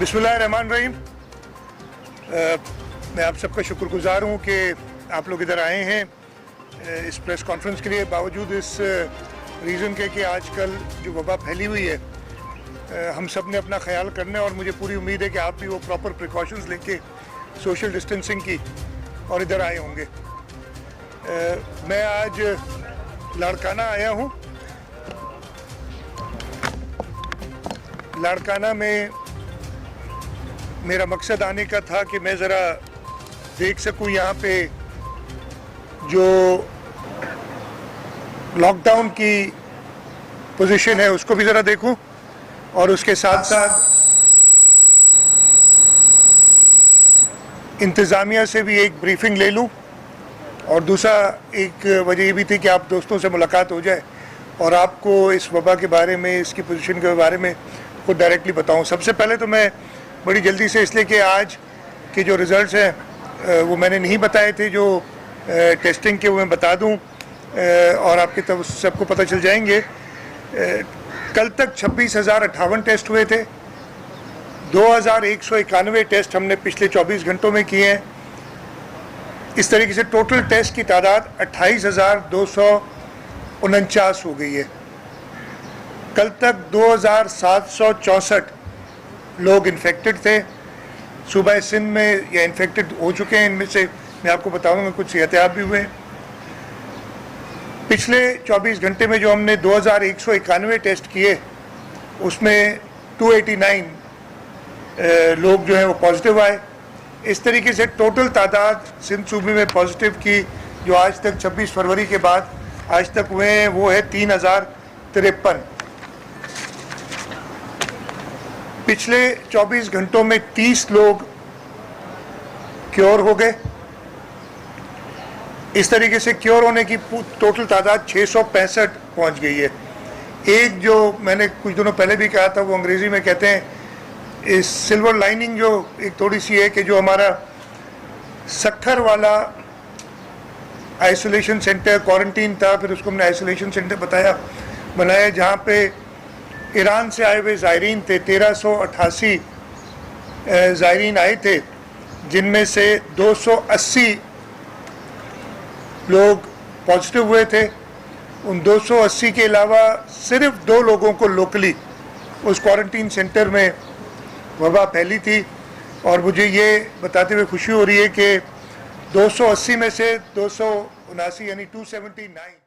बिस्मिल्लाहिर्रहमानिर्रहीम। मैं आप सबका शुक्रगुजार हूँ कि आप लोग इधर आए हैं इस प्रेस कॉन्फ्रेंस के लिए, बावजूद इस रीज़न के कि आजकल जो वबा फैली हुई है, हम सब ने अपना ख्याल करना है और मुझे पूरी उम्मीद है कि आप भी वो प्रॉपर प्रिकॉशंस लेके सोशल डिस्टेंसिंग की और इधर आए होंगे। मैं आज लाड़काना आया हूँ। लाड़काना में मेरा मकसद आने का था कि मैं ज़रा देख सकूं यहाँ पे जो लॉकडाउन की पोजीशन है उसको भी ज़रा देखूं और उसके साथ साथ इंतज़ामिया से भी एक ब्रीफिंग ले लूं। और दूसरा एक वजह ये भी थी कि आप दोस्तों से मुलाकात हो जाए और आपको इस वबा के बारे में, इसकी पोजीशन के बारे में खुद डायरेक्टली बताऊं। सबसे पहले तो मैं बड़ी जल्दी से, इसलिए कि आज के जो रिज़ल्ट्स हैं वो मैंने नहीं बताए थे, जो टेस्टिंग के, वो मैं बता दूं और आपके तब सबको पता चल जाएंगे। कल तक 26,058 टेस्ट हुए थे। 2,191 टेस्ट हमने पिछले 24 घंटों में किए हैं। इस तरीके से टोटल टेस्ट की तादाद 28,249 हो गई है। कल तक 2,764 लोग इन्फेक्टेड थे। सूबा सिंध में या इन्फेक्टेड हो चुके हैं, इनमें से मैं आपको बताऊंगा कुछ एहतियात भी हुए। पिछले 24 घंटे में जो हमने 2,191 टेस्ट किए, उसमें 289 लोग जो हैं वो पॉजिटिव आए। इस तरीके से टोटल तादाद सिंध सूबे में पॉजिटिव की जो आज तक 26 फरवरी के बाद आज तक हुए हैं वो है 3,053। पिछले 24 घंटों में 30 लोग क्योर हो गए। इस तरीके से क्योर होने की टोटल तादाद 665 पहुंच गई है। एक जो मैंने कुछ दिनों पहले भी कहा था, वो अंग्रेजी में कहते हैं, इस सिल्वर लाइनिंग जो एक थोड़ी सी है कि जो हमारा सक्खर वाला आइसोलेशन सेंटर क्वारंटीन था, फिर उसको हमने आइसोलेशन सेंटर बनाया जहाँ पे ईरान से आए हुए ज़ायरीन थे। 1388 ज़ायरीन आए थे, जिनमें से 280 लोग पॉजिटिव हुए थे। उन 280 के अलावा सिर्फ 2 लोगों को लोकली उस क्वारंटीन सेंटर में वबा फैली थी। और मुझे ये बताते हुए खुशी हो रही है कि 280 में से 279 यानी 279